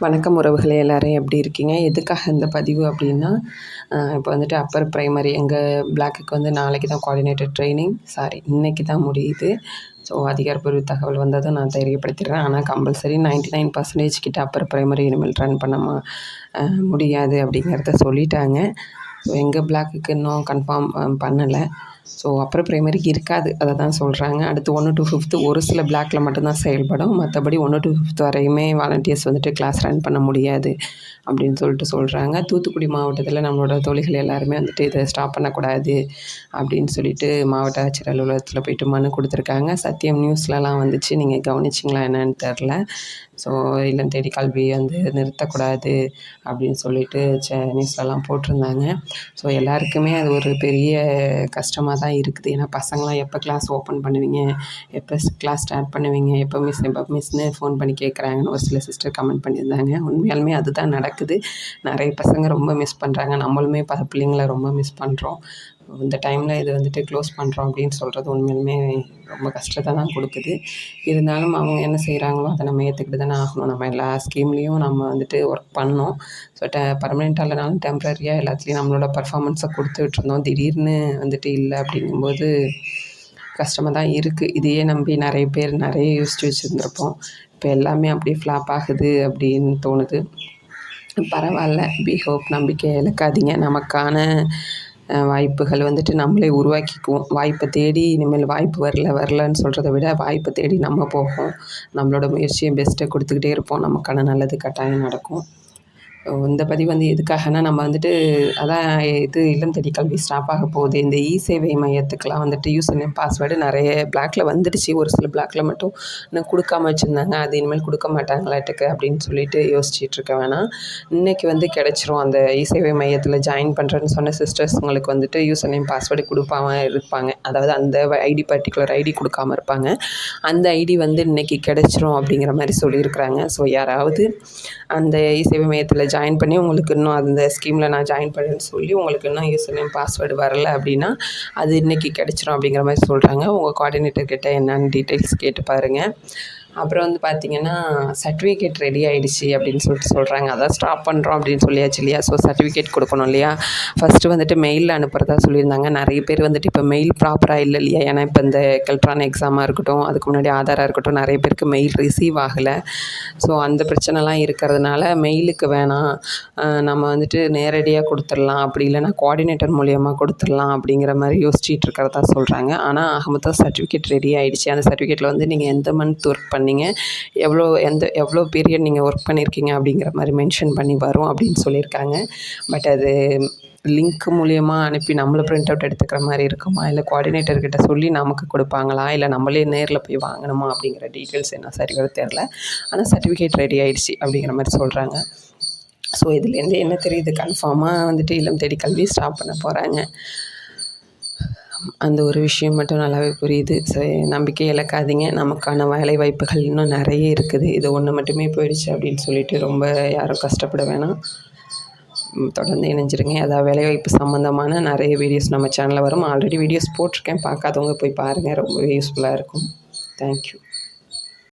வணக்கம் உறவுகளே, எல்லோரும் எப்படி இருக்கீங்க? எதுக்காக இந்த பதிவு அப்படின்னா, இப்போ வந்துட்டு அப்பர் ப்ரைமரி எங்கள் பிளாக்குக்கு வந்து நாளைக்கு தான் கோஆர்டினேட்டர் ட்ரைனிங், இன்னைக்கு தான் முடியுது. ஸோ அதிகாரப்பூர்வ தகவல் வந்ததும் நான் தெரியப்படுத்திடுறேன். ஆனால் கம்பல்சரி 99% கிட்ட அப்பர் ப்ரைமரி இனிமேல் ரன் பண்ண முடியாது அப்படிங்கிறத சொல்லிட்டாங்க. ஸோ எங்கள் பிளாக்குக்கு இன்னும் கன்ஃபார்ம் பண்ணலை. ஸோ அப்பர் ப்ரைமரிக்கு இருக்காது, அதை தான் சொல்கிறாங்க. அடுத்து 1 to 5 ஒரு சில பிளாக்கில் மட்டும்தான் செயல்படும். மற்றபடி 1 to 5 வரையுமே வாலண்டியர்ஸ் வந்துட்டு கிளாஸ் ரன் பண்ண முடியாது அப்படின்னு சொல்கிறாங்க. தூத்துக்குடி மாவட்டத்தில் நம்மளோட தோழிகள் எல்லாருமே வந்துட்டு இதை ஸ்டாப் பண்ணக்கூடாது அப்படின்னு சொல்லிட்டு மாவட்ட ஆட்சியர் அலுவலகத்தில் போயிட்டு மனு கொடுத்துருக்காங்க. சத்தியம் நியூஸ்லலாம் வந்துச்சு, நீங்கள் கவனிச்சிங்களா என்னன்னு தெரில. ஸோ இல்லம் தேடி கல்வி வந்து நிறுத்தக்கூடாது அப்படின்னு சொல்லிட்டு நியூஸ்லலாம் போட்டிருந்தாங்க. ஸோ எல்லாருக்குமே அது ஒரு பெரிய கஷ்டமாக தான் இருக்குது. ஏன்னா பசங்களாம் எப்போ கிளாஸ் ஓப்பன் பண்ணுவீங்க, எப்போ கிளாஸ் ஸ்டார்ட் பண்ணுவீங்க, எப்போ மிஸ்னு ஃபோன் பண்ணி கேட்குறாங்கன்னு ஒரு சில சிஸ்டர் கமெண்ட் பண்ணியிருந்தாங்க. உண்மையாலுமே அதுதான் நடக்குது. நிறைய பசங்க ரொம்ப மிஸ் பண்ணுறாங்க. நம்மளுமே பிள்ளைங்களை ரொம்ப மிஸ் பண்ணுறோம். இந்த டைமில் இது வந்துட்டு க்ளோஸ் பண்ணுறோம் அப்படின்னு சொல்கிறது உண்மையிலுமே ரொம்ப கஷ்டத்தை தான் கொடுக்குது. இருந்தாலும் அவங்க என்ன செய்கிறாங்களோ அதை நம்ம ஏற்றுக்கிட்டு தானே ஆகணும். நம்ம எல்லா ஸ்கீம்லேயும் நம்ம வந்துட்டு ஒர்க் பண்ணோம். ஸோ பர்மனெண்ட்டாக இல்லைனாலும் டெம்ப்ரரியாக எல்லாத்துலேயும் நம்மளோட பர்ஃபார்மன்ஸை கொடுத்துட்ருந்தோம். திடீர்னு வந்துட்டு இல்லை அப்படிங்கும்போது கஷ்டமாக தான் இருக்குது. இதையே நம்பி நிறைய பேர் நிறைய யோசித்து வச்சுருந்துருப்போம். இப்போ எல்லாமே அப்படியே ஃப்ளாப் ஆகுது அப்படின்னு தோணுது. பரவாயில்ல, பி ஹோப், நம்பிக்கையை இழக்காதீங்க. நமக்கான வாய்ப்புகள் வந்துட்டு நம்மளே உருவாக்கிக்குவோம். வாய்ப்பை தேடி இனிமேல் வாய்ப்பு வரலன்னு சொல்கிறத விட வாய்ப்பை தேடி நம்ம போவோம். நம்மளோட முயற்சியை பெஸ்ட்டை கொடுத்துக்கிட்டே இருப்போம். நமக்கான நல்லது கட்டாயம் நடக்கும். இந்த பதிவு வந்து எதுக்காகனா, நம்ம வந்துட்டு அதான் இல்லம் தேடி கல்வி ஸ்டாப் ஆக போகுது. இந்த சேவை மையத்துக்கெலாம் வந்துட்டு யூசர் நேம் பாஸ்வேர்டு நிறைய பிளாக்கில் வந்துடுச்சு. ஒரு சில பிளாக்கில் மட்டும் இன்னும் கொடுக்காம வச்சுருந்தாங்க. அது இனிமேல் கொடுக்க மாட்டாங்களாட்டுக்கு அப்படின்னு சொல்லிட்டு யோசிச்சுட்டு இருக்க வேணாம். இன்றைக்கி வந்து கிடச்சிரும். அந்த சேவை மையத்தில் ஜாயின் பண்ணுறேன்னு சொன்ன சிஸ்டர்ஸுங்களுக்கு வந்துட்டு யூசர் நேம் பாஸ்வேர்டு கொடுப்பாம இருப்பாங்க. அதாவது அந்த பர்டிகுலர் ஐடி கொடுக்காம இருப்பாங்க. அந்த ஐடி வந்து இன்றைக்கி கிடச்சிரும் அப்படிங்கிற மாதிரி சொல்லியிருக்கிறாங்க. ஸோ யாராவது அந்த சேவை மையத்தில் ஜாயின் பண்ணி உங்களுக்கு இன்னும் அந்த ஸ்கீமில் நான் ஜாயின் பண்ணேன்னு சொல்லி உங்களுக்கு இன்னும் யூசர் நேம் பாஸ்வேர்டு வரலை அப்படின்னா அது இன்றைக்கி கிடச்சிரும் அப்படிங்கிற மாதிரி சொல்கிறாங்க. உங்கள் கோஆர்டினேட்டர்கிட்ட என்னென்னு டீட்டெயில்ஸ் கேட்டு பாருங்கள். அப்புறம் வந்து பார்த்திங்கன்னா, சர்டிஃபிகேட் ரெடி ஆகிடுச்சு அப்படின்னு சொல்கிறாங்க. அதான் ஸ்டாப் பண்ணுறோம் அப்படின்னு சொல்லியாச்சு இல்லையா? ஸோ சர்டிஃபிகேட் கொடுக்கணும் இல்லையா? ஃபஸ்ட்டு வந்துட்டு மெயிலில் அனுப்புகிறதா சொல்லியிருந்தாங்க. நிறைய பேர் வந்துட்டு இப்போ மெயில் ப்ராப்பராக இல்லை இல்லையா? ஏன்னா இப்போ இந்த கெல்ட்ரான் எக்ஸாமாக இருக்கட்டும், அதுக்கு முன்னாடி ஆதாராக இருக்கட்டும், நிறைய பேருக்கு மெயில் ரிசீவ் ஆகலை. ஸோ அந்த பிரச்சனைலாம் இருக்கிறதுனால மெயிலுக்கு வேணாம், நம்ம வந்துட்டு நேரடியாக கொடுத்துடலாம், அப்படி இல்லைனா கோஆர்டினேட்டர் மூலியமாக கொடுத்துடலாம் அப்படிங்கிற மாதிரி யோசிச்சுட்டு இருக்கிறதா சொல்கிறாங்க. ஆனால் ஆகமொத்தம் சர்டிஃபிகேட் ரெடி ஆகிடுச்சு. அந்த சர்டிஃபிகேட்டில் வந்து நீங்கள் எந்த மந்த் ஒர்க் பண்ணீங்க, எவ்வளோ பீரியட் நீங்கள் ஒர்க் பண்ணியிருக்கீங்க அப்படிங்கிற மாதிரி மென்ஷன் பண்ணி வரும் அப்படின்னு சொல்லியிருக்காங்க. பட் அது லிங்க் மூலியமாக அனுப்பி நம்மளை பிரிண்ட் அவுட் எடுத்துக்கிற மாதிரி இருக்குமா, இல்லை கோஆர்டினேட்டர்கிட்ட சொல்லி நமக்கு கொடுப்பாங்களா, இல்லை நம்மளே நேரில் போய் வாங்கணுமா அப்படிங்கிற டீட்டெயில்ஸ் என்ன சரிவர தெரில. ஆனால் சர்டிஃபிகேட் ரெடி ஆகிடுச்சு அப்படிங்கிற மாதிரி சொல்கிறாங்க. ஸோ இதுலேருந்து என்ன தெரியுது, கன்ஃபார்மாக வந்துட்டு இல்லம் தேடி கல்வி ஸ்டாப் பண்ண போகிறாங்க. அந்த ஒரு விஷயம் மட்டும் நல்லாவே புரியுது. நம்பிக்கை இழக்காதீங்க. நமக்கான வேலை வாய்ப்புகள் இன்னும் நிறைய இருக்குது. இது ஒன்று மட்டுமே போயிடுச்சு அப்படின்னு சொல்லிட்டு ரொம்ப யாரும் கஷ்டப்பட வேணாம். தொடர்ந்து இணைஞ்சிருங்க. அதாவது வேலைவாய்ப்பு சம்மந்தமான நிறைய வீடியோஸ் நம்ம சேனலில் வரும். ஆல்ரெடி வீடியோஸ் போட்டிருக்கேன், பார்க்காதவங்க போய் பாருங்கள். ரொம்ப யூஸ்ஃபுல்லாக இருக்கும். தேங்க்யூ.